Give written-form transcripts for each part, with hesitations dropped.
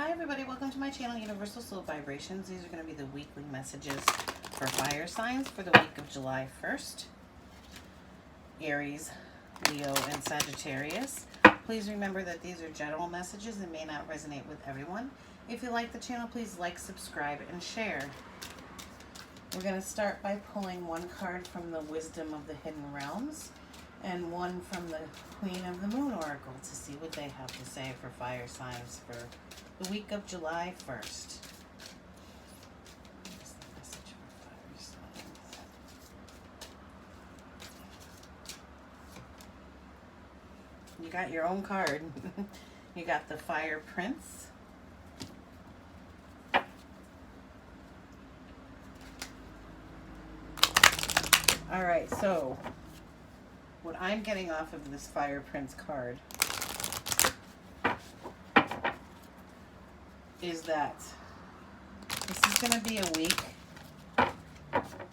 Hi everybody, welcome to my channel, Universal Soul Vibrations. These are going to be the weekly messages for fire signs for the week of July 1st. Aries, Leo, and Sagittarius. Please remember that these are general messages and may not resonate with everyone. If you like the channel, please like, subscribe, and share. We're going to start by pulling one card from the Wisdom of the Hidden Realms and one from the Queen of the Moon Oracle to see what they have to say for fire signs for the week of July 1st. What's the message for fire signs? You got your own card. You got the Fire Prince. All right, so what I'm getting off of this Fire Prince card is that this is going to be a week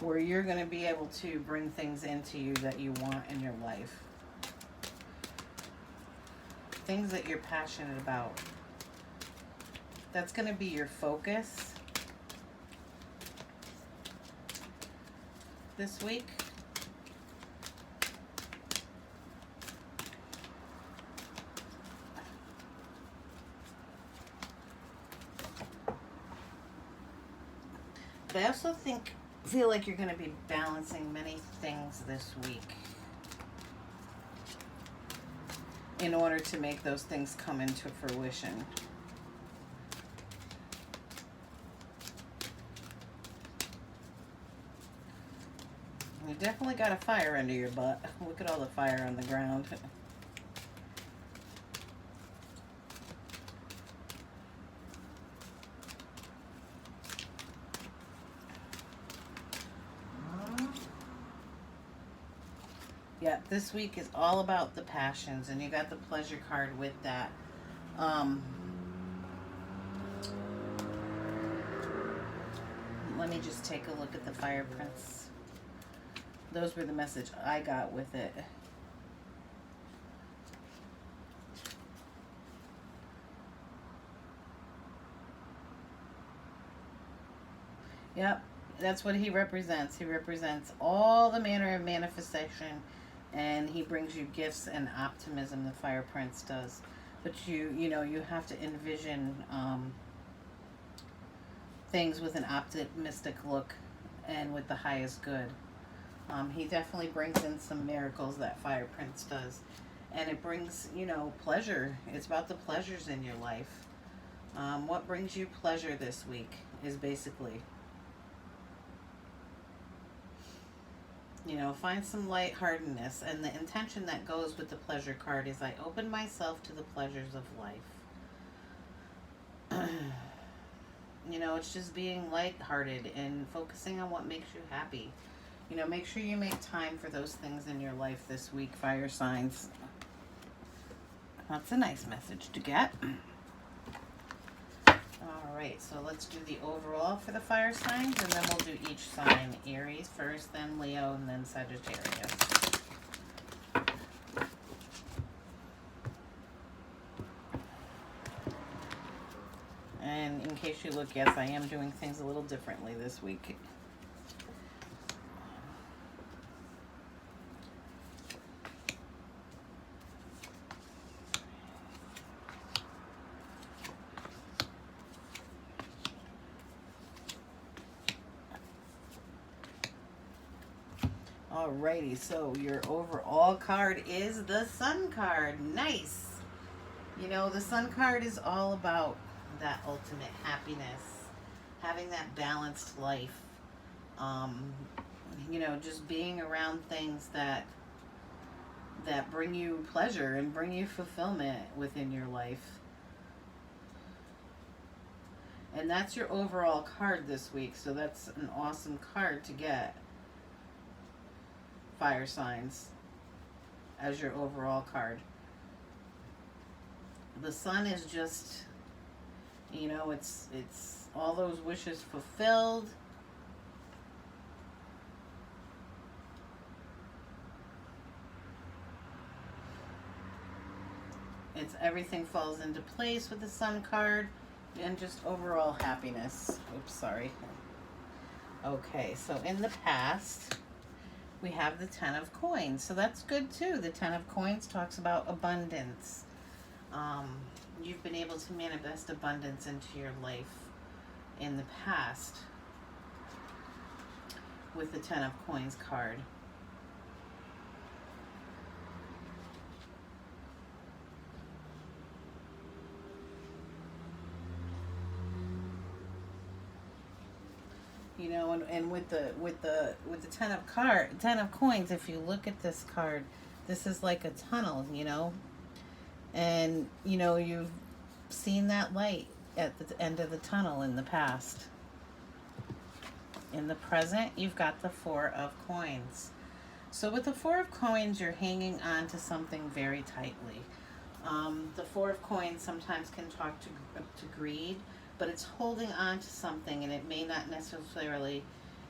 where you're going to be able to bring things into you that you want in your life. Things that you're passionate about. That's going to be your focus this week. But I also feel like you're going to be balancing many things this week in order to make those things come into fruition. You definitely got a fire under your butt. Look at all the fire on the ground. Yeah, this week is all about the passions, and you got the pleasure card with that. Let me just take a look at the Fire Prince. Those were the message I got with it. Yep, that's what he represents. He represents all the manner of manifestation, and he brings you gifts and optimism. The Fire Prince does, but you have to envision things with an optimistic look and with the highest good. He definitely brings in some miracles, that Fire Prince does, and it brings pleasure. It's about the pleasures in your life. What brings you pleasure this week is basically, find some lightheartedness, and the intention that goes with the pleasure card is I open myself to the pleasures of life. It's just being lighthearted and focusing on what makes you happy. Make sure you make time for those things in your life this week, fire signs. That's a nice message to get. All right, so let's do the overall for the fire signs, and then we'll do each sign. Aries first, then Leo, and then Sagittarius. And in case you look, yes, I am doing things a little differently this week. Alrighty, so your overall card is the Sun card. Nice. The Sun card is all about that ultimate happiness, having that balanced life. Just being around things that bring you pleasure and bring you fulfillment within your life. And that's your overall card this week, so that's an awesome card to get. Fire signs as your overall card. The Sun is just, it's all those wishes fulfilled. It's everything falls into place with the Sun card. and just overall happiness. Oops, sorry. Okay, so in the past, we have the Ten of Coins. So that's good too. The Ten of Coins talks about abundance. Um, you've been able to manifest abundance into your life in the past with the Ten of Coins card. You know, and with the ten of coins, if you look at this card, this is like a tunnel, you know, and you know you've seen that light at the end of the tunnel in the past. In the present, you've got the Four of Coins. So with the Four of Coins, you're hanging on to something very tightly. The Four of Coins sometimes can talk to greed, but it's holding on to something, and it may not necessarily,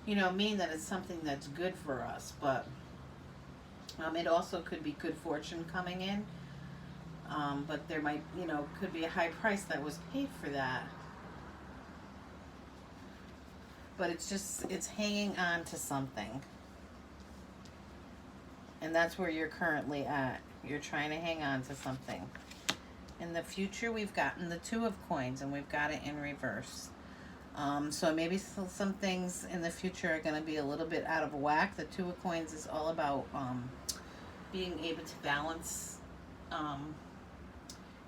you know, mean that it's something that's good for us, but it also could be good fortune coming in. But there might, you know, could be a high price that was paid for that. But it's hanging on to something. And that's where you're currently at. You're trying to hang on to something. In the future, we've gotten the Two of Coins, and we've got it in reverse. So maybe some things in the future are going to be a little bit out of whack. The Two of Coins is all about being able to balance,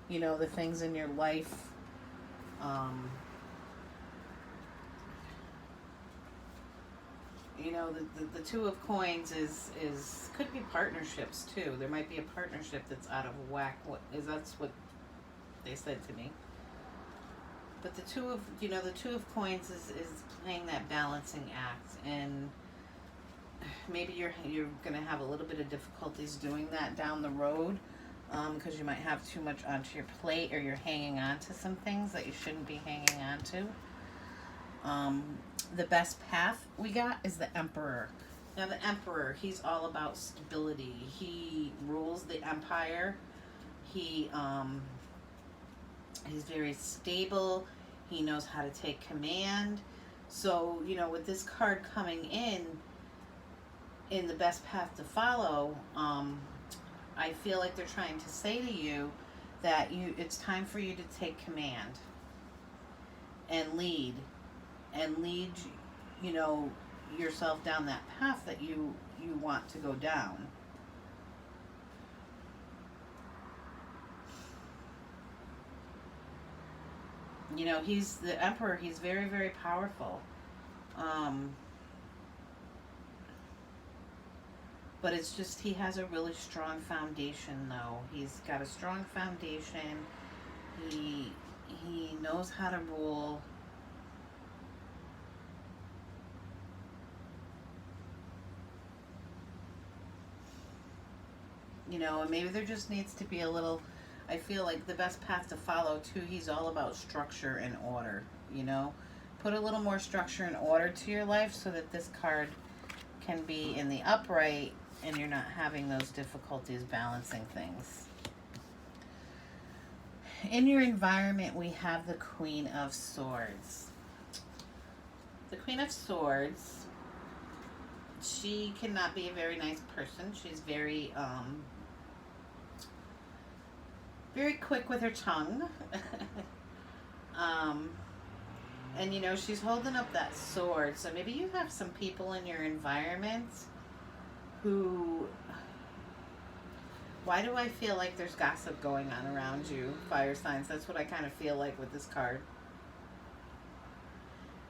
you know, the things in your life. You know, the Two of Coins is could be partnerships too. There might be a partnership that's out of whack. That's what they said to me. But the Two of Coins is playing that balancing act, and maybe you're gonna have a little bit of difficulties doing that down the road, because you might have too much onto your plate, or you're hanging on to some things that you shouldn't be hanging on to. The best path we got is the Emperor. Now the Emperor, he's all about stability. He rules the empire. He's very stable. He knows how to take command. So, you know, with this card coming in the best path to follow, I feel like they're trying to say to you that it's time for you to take command and lead, you know, yourself down that path that you want to go down. You know, he's the Emperor. He's very, very powerful. But it's just he has a really strong foundation, though. He's got a strong foundation. He knows how to rule. You know, and maybe there just needs to be a little, I feel like the best path to follow too, he's all about structure and order, you know. Put a little more structure and order to your life so that this card can be in the upright and you're not having those difficulties balancing things. In your environment, we have the Queen of Swords. The Queen of Swords, she cannot be a very nice person. She's very quick with her tongue. And you know, she's holding up that sword. So maybe you have some people in your environment who, why do I feel like there's gossip going on around you, fire signs? That's what I kind of feel like with this card.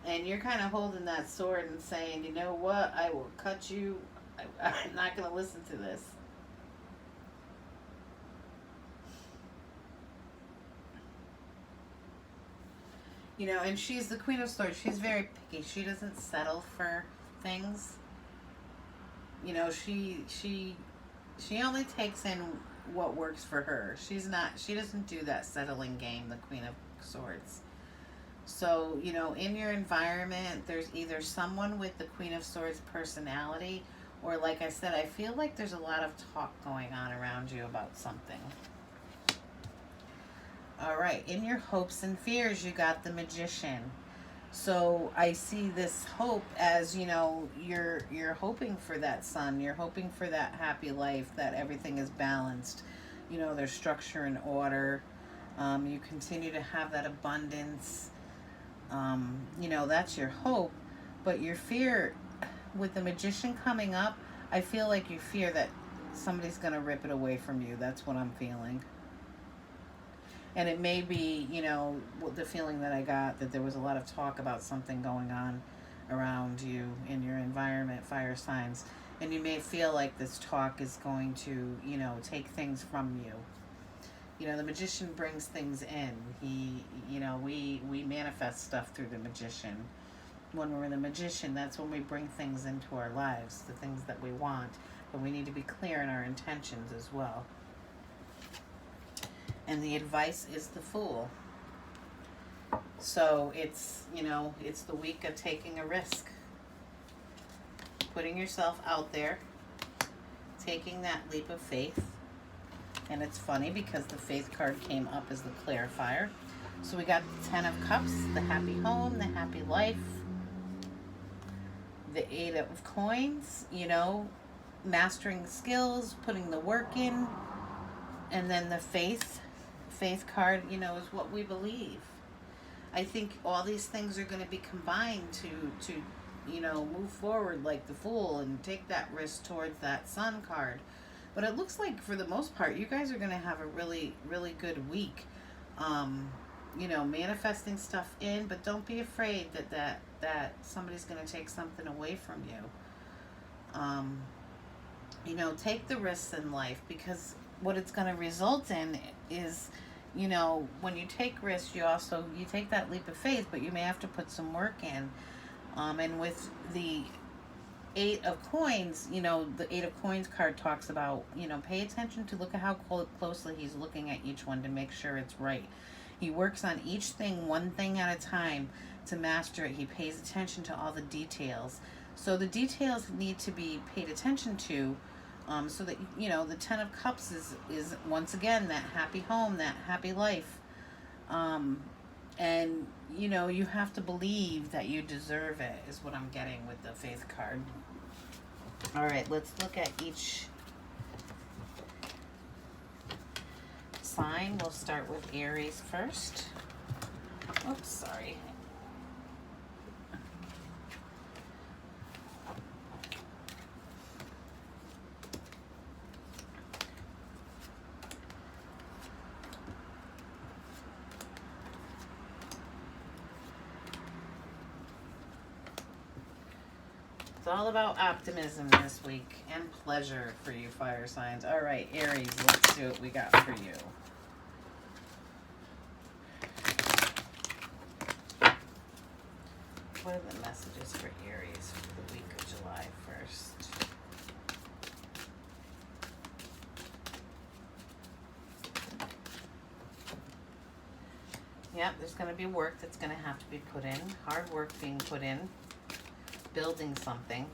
And you're kind of holding that sword and saying, you know what, I will cut you. I'm not going to listen to this. You know, and she's the Queen of Swords. She's very picky. She doesn't settle for things. You know, she only takes in what works for her. She doesn't do that settling game, the Queen of Swords. So, you know, in your environment, there's either someone with the Queen of Swords personality, or like I said, I feel like there's a lot of talk going on around you about something. All right, in your hopes and fears, you got the Magician. So I see this hope as, you're hoping for that son, you're hoping for that happy life, that everything is balanced. There's structure and order. You continue to have that abundance. That's your hope. But your fear, with the Magician coming up, I feel like you fear that somebody's going to rip it away from you. That's what I'm feeling. And it may be, the feeling that I got, that there was a lot of talk about something going on around you in your environment, fire signs. And you may feel like this talk is going to, take things from you. The Magician brings things in. We manifest stuff through the Magician. When we're the Magician, that's when we bring things into our lives, the things that we want. But we need to be clear in our intentions as well. And the advice is the Fool. So it's the week of taking a risk, putting yourself out there, taking that leap of faith. And it's funny because the Faith card came up as the clarifier. So we got the 10 of Cups, the happy home, the happy life, the 8 of Coins, mastering skills, putting the work in, and then the Faith card, is what we believe. I think all these things are going to be combined to move forward like the Fool and take that risk towards that Sun card. But it looks like for the most part, you guys are going to have a really, really good week. Manifesting stuff in, but don't be afraid that somebody's going to take something away from you. Take the risks in life, because what it's going to result in is, when you take risks, you take that leap of faith, but you may have to put some work in. And with the 8 of Coins, the 8 of Coins card talks about, pay attention to look at how closely he's looking at each one to make sure it's right. He works on each thing, one thing at a time, to master it. He pays attention to all the details. So the details need to be paid attention to, so that, the 10 of Cups is once again that happy home, that happy life. And, you have to believe that you deserve it, is what I'm getting with the Faith card. All right, let's look at each sign. We'll start with Aries first. Oops, sorry. It's all about optimism this week and pleasure for you fire signs. All right, Aries, let's see what we got for you. What are the messages for Aries for the week of July 1st? Yep, there's going to be work that's going to have to be put in. Hard work being put in. Building something.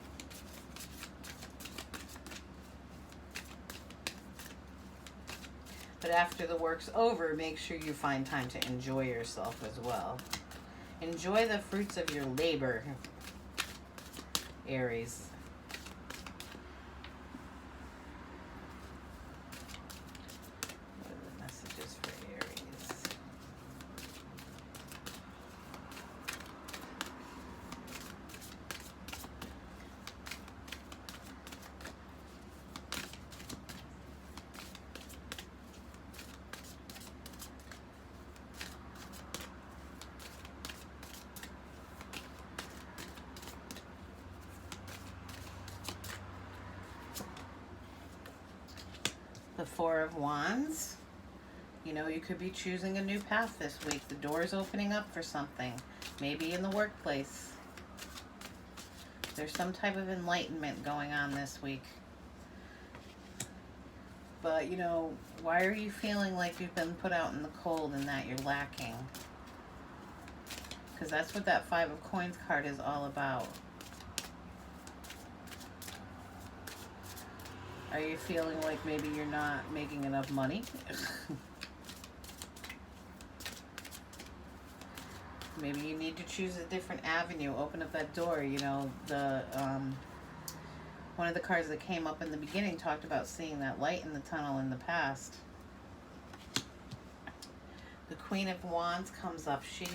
But after the work's over, make sure you find time to enjoy yourself as well. Enjoy the fruits of your labor, Aries. What are the messages for Aries? The 4 of Wands. You could be choosing a new path this week. The door's opening up for something. Maybe in the workplace. There's some type of enlightenment going on this week. But, why are you feeling like you've been put out in the cold and that you're lacking? Because that's what that 5 of Coins card is all about. Are you feeling like maybe you're not making enough money? Maybe you need to choose a different avenue, open up that door. You know, one of the cards that came up in the beginning talked about seeing that light in the tunnel in the past. The Queen of Wands comes up. She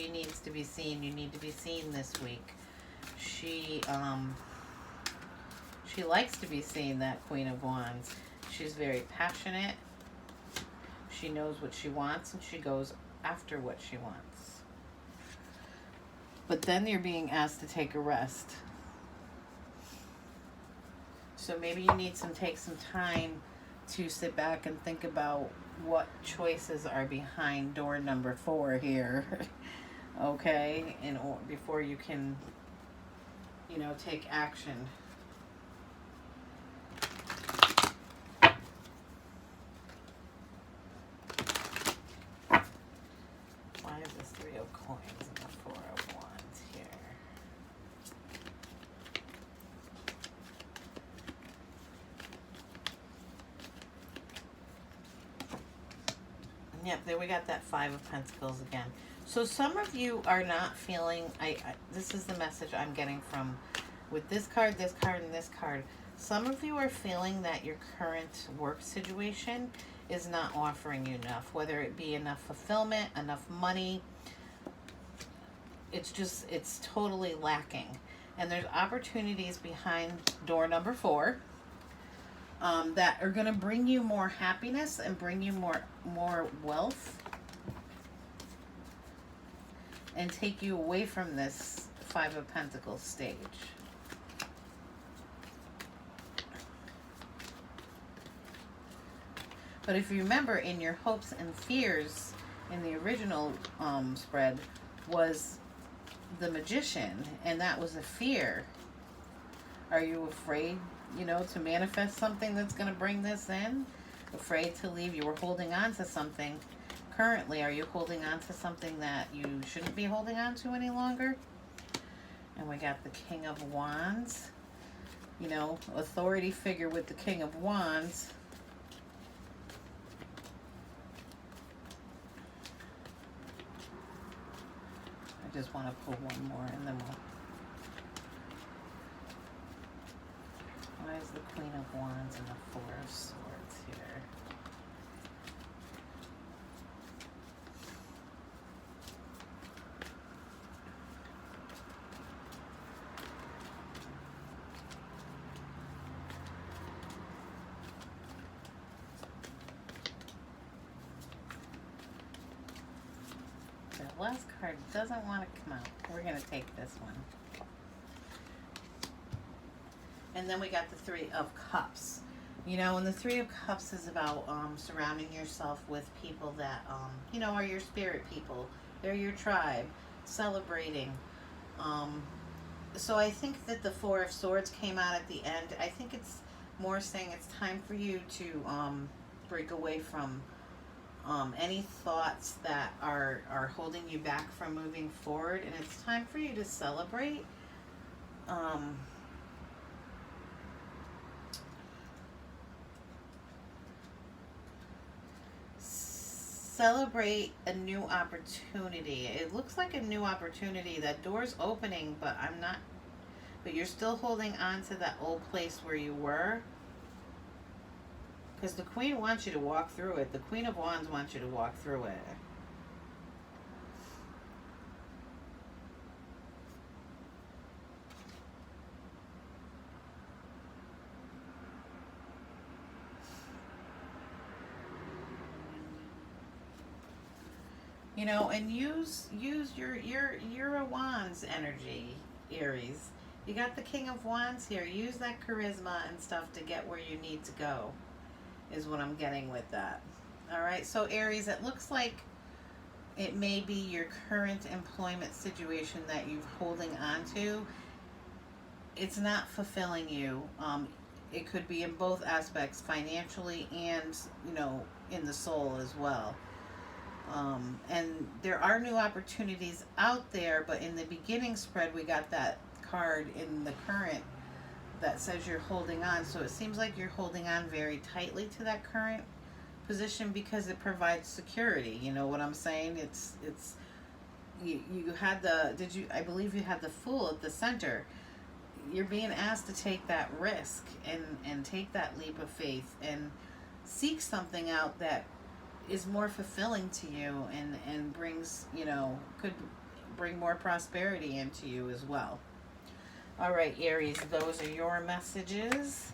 needs to be seen. You need to be seen this week. She likes to be seen, that Queen of Wands. She's very passionate. She knows what she wants and she goes after what she wants. But then you're being asked to take a rest. So maybe you need to take some time to sit back and think about what choices are behind door number 4 here. Okay? And before you can, you know, take action. Why is this 3 of coins and the 4 of wands here? Yep, there we got that 5 of pentacles again. So some of you are not feeling, this is the message I'm getting from, with this card, and this card. Some of you are feeling that your current work situation is not offering you enough, whether it be enough fulfillment, enough money. It's totally lacking. And there's opportunities behind door number 4 that are going to bring you more happiness and bring you more wealth and take you away from this 5 of Pentacles stage. But if you remember, in your hopes and fears in the original spread was the Magician, and that was a fear. Are you afraid, you know, to manifest something that's going to bring this in? Afraid to leave? You were holding on to something. Currently, are you holding on to something that you shouldn't be holding on to any longer? And we got the King of Wands. You know, authority figure with the King of Wands. I just want to pull one more and then we'll... Why is the Queen of Wands and the 4 of Swords here? The last card doesn't want to come out. We're going to take this one. And then we got the 3 of Cups. You know, and the 3 of Cups is about surrounding yourself with people that, you know, are your spirit people. They're your tribe. Celebrating. So I think that the 4 of Swords came out at the end. I think it's more saying it's time for you to break away from any thoughts that are holding you back from moving forward. And it's time for you to celebrate. Celebrate a new opportunity. It looks like a new opportunity. That door's opening, but but you're still holding on to that old place where you were. Because the Queen wants you to walk through it. The Queen of Wands wants you to walk through it. You know, and use your a Wands energy, Aries. You got the King of Wands here. Use that charisma and stuff to get where you need to go, is what I'm getting with that. All right, so Aries, it looks like it may be your current employment situation that you're holding on to. It's not fulfilling you. It could be in both aspects, financially and, you know, in the soul as well. And there are new opportunities out there, but in the beginning spread, we got that card in the current that says you're holding on. So it seems like you're holding on very tightly to that current position because it provides security. You know what I'm saying? It's you had the, I believe you had the Fool at the center. You're being asked to take that risk and take that leap of faith and seek something out that is more fulfilling to you and brings, could bring more prosperity into you as well. All right, Aries, those are your messages.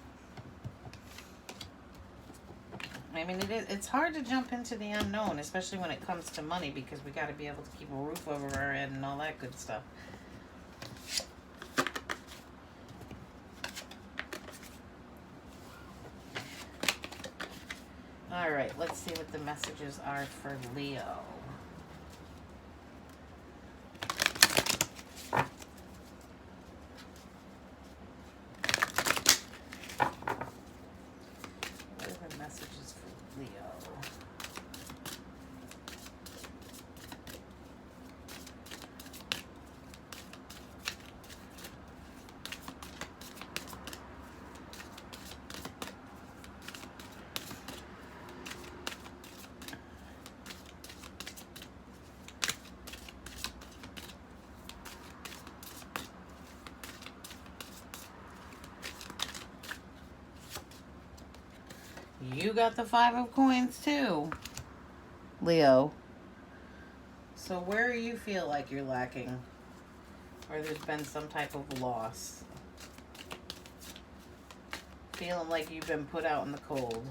I mean, it's hard to jump into the unknown, especially when it comes to money, because we got to be able to keep a roof over our head and all that good stuff. All right, let's see what the messages are for Leo. What are the messages for Leo? You got the Five of Coins too, Leo. So where you feel like you're lacking, or there's been some type of loss, feeling like you've been put out in the cold.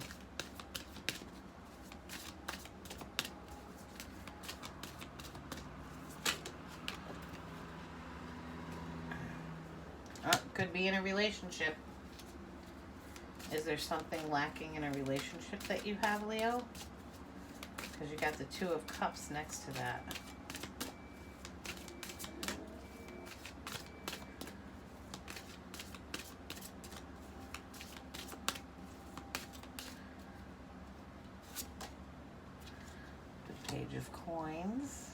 Could be in a relationship. Is there something lacking in a relationship that you have, Leo? Because you got the Two of Cups next to that. The Page of Coins.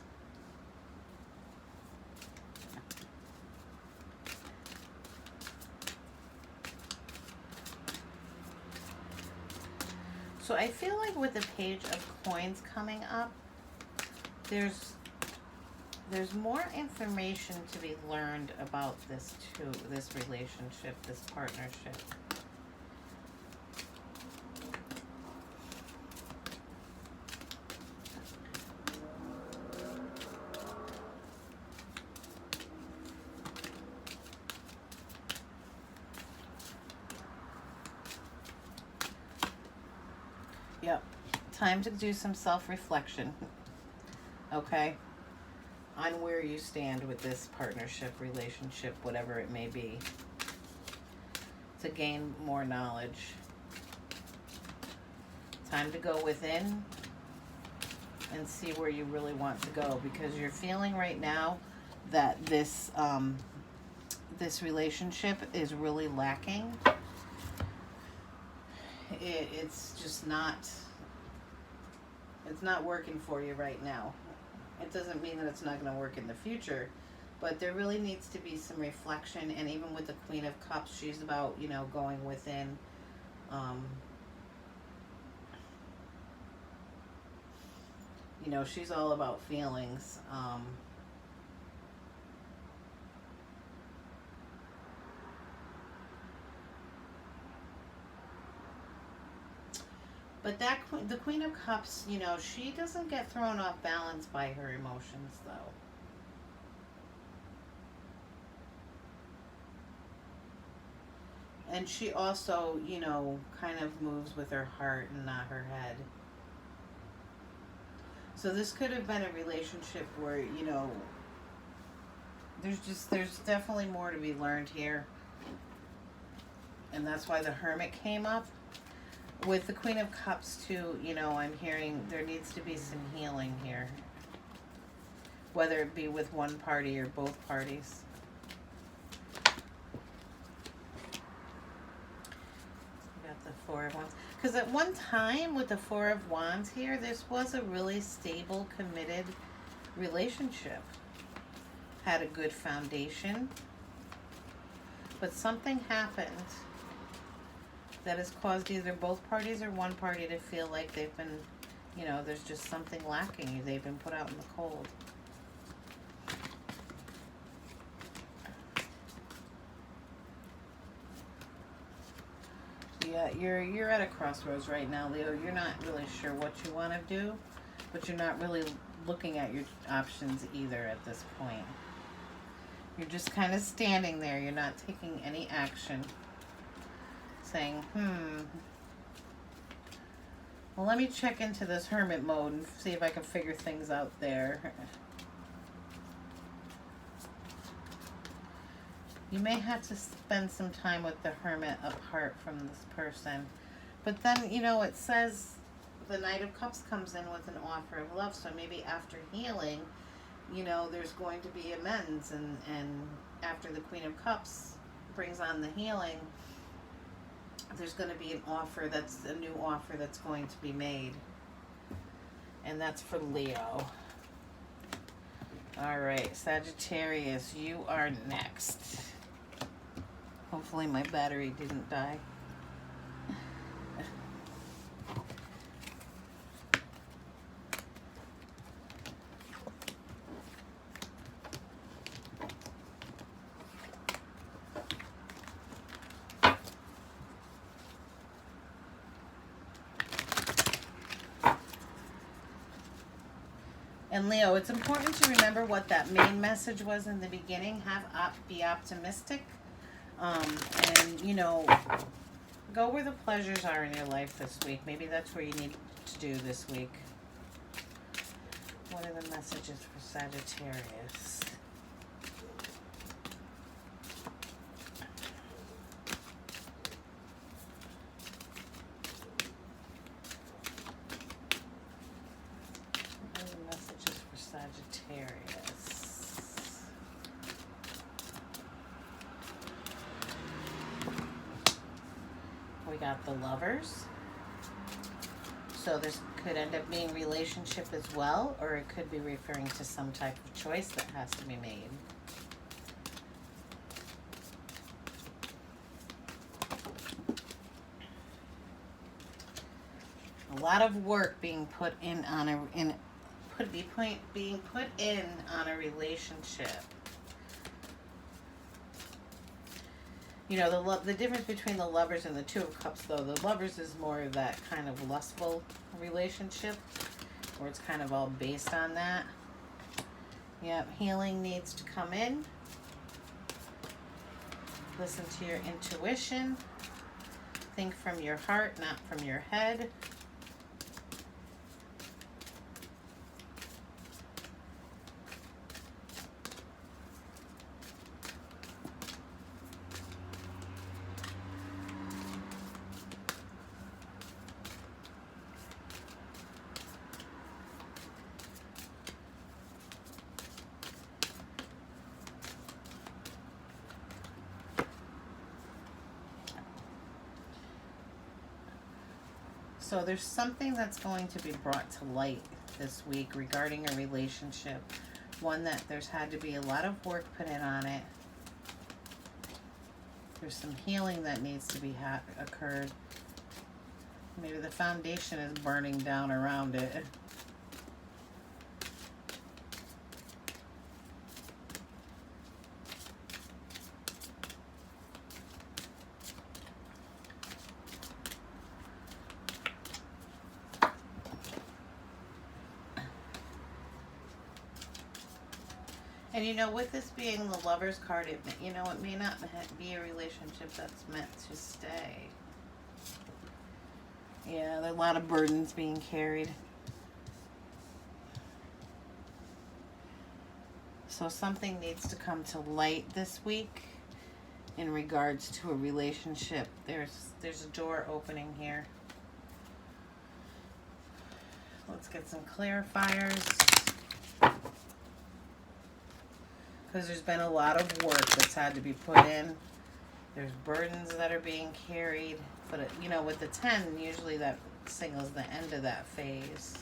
So I feel like with the Page of Coins coming up, there's more information to be learned about this relationship, this partnership. Yep. Time to do some self-reflection. Okay? On where you stand with this partnership, relationship, whatever it may be. To gain more knowledge. Time to go within and see where you really want to go, because you're feeling right now that this this relationship is really lacking. It's just not, it's not working for you right now. It doesn't mean that it's not going to work in the future, but there really needs to be some reflection. And even with the Queen of Cups, she's about, going within. She's all about feelings. But the Queen of Cups, she doesn't get thrown off balance by her emotions, though. And she also, kind of moves with her heart and not her head. So this could have been a relationship where, there's definitely more to be learned here. And that's why the Hermit came up. With the Queen of Cups too, I'm hearing there needs to be some healing here. Whether it be with one party or both parties. Got the Four of Wands. Because at one time with the Four of Wands here, this was a really stable, committed relationship. Had a good foundation. But something happened that has caused either both parties or one party to feel like they've been, there's just something lacking. They've been put out in the cold. Yeah, you're at a crossroads right now, Leo. You're not really sure what you want to do, but you're not really looking at your options either at this point. You're just kind of standing there. You're not taking any action. Saying, well, let me check into this hermit mode and see if I can figure things out there. You may have to spend some time with the hermit apart from this person. But then, you know, it says the Knight of Cups comes in with an offer of love. So maybe after healing, you know, there's going to be amends. And after the Queen of Cups brings on the healing, there's going to be an offer that's a new offer that's going to be made. And that's for Leo. All right, Sagittarius, you are next. Hopefully my battery didn't die. And Leo, it's important to remember what that main message was in the beginning. Be optimistic. And, you know, go where the pleasures are in your life this week. Maybe that's where you need to do this week. What are the messages for Sagittarius? What are the messages for Sagittarius? We got the Lovers. So this could end up being relationship as well, or it could be referring to some type of choice that has to be made. A lot of work being put in on being put in on a relationship. You know, the difference between the Lovers and the Two of Cups, though, the Lovers is more of that kind of lustful relationship, where it's kind of all based on that. Yep, healing needs to come in. Listen to your intuition. Think from your heart, not from your head. So there's something that's going to be brought to light this week regarding a relationship. One that there's had to be a lot of work put in on it. There's some healing that needs to be occurred. Maybe the foundation is burning down around it. And you know, with this being the Lovers card, it may not be a relationship that's meant to stay. Yeah, there are a lot of burdens being carried. So something needs to come to light this week in regards to a relationship. There's a door opening here. Let's get some clarifiers. Because there's been a lot of work that's had to be put in. There's burdens that are being carried. But, you know, with the 10, usually that signals the end of that phase.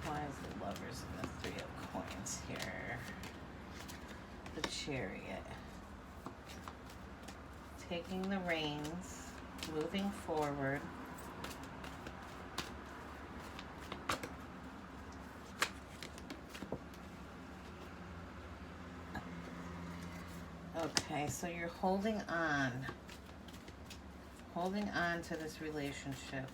Why is the Lovers and the Three of Coins here? The Chariot. Taking the reins, moving forward. Okay, so you're holding on to this relationship,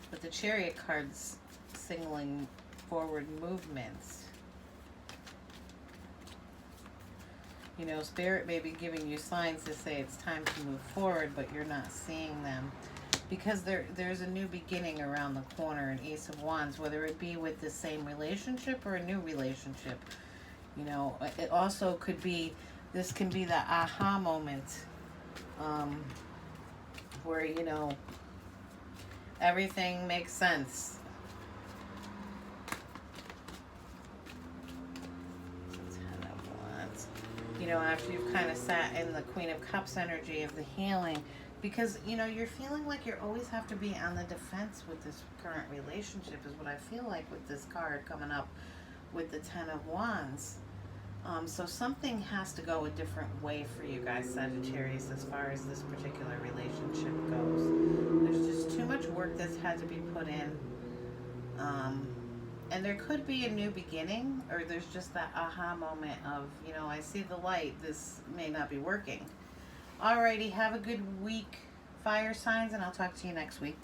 but the Chariot card's signaling forward movements. You know, Spirit may be giving you signs to say it's time to move forward, but you're not seeing them. Because there's a new beginning around the corner, an Ace of Wands, whether it be with the same relationship or a new relationship. You know, it also could be, this can be the aha moment, where, you know, everything makes sense. Ten of Wands. You know, after you've kind of sat in the Queen of Cups energy of the healing, because, you know, you're feeling like you always have to be on the defense with this current relationship is what I feel like with this card coming up with the Ten of Wands. So something has to go a different way for you guys, Sagittarius, as far as this particular relationship goes. There's just too much work that's had to be put in. And there could be a new beginning, or there's just that aha moment of, you know, I see the light, this may not be working. Alrighty, have a good week, fire signs, and I'll talk to you next week.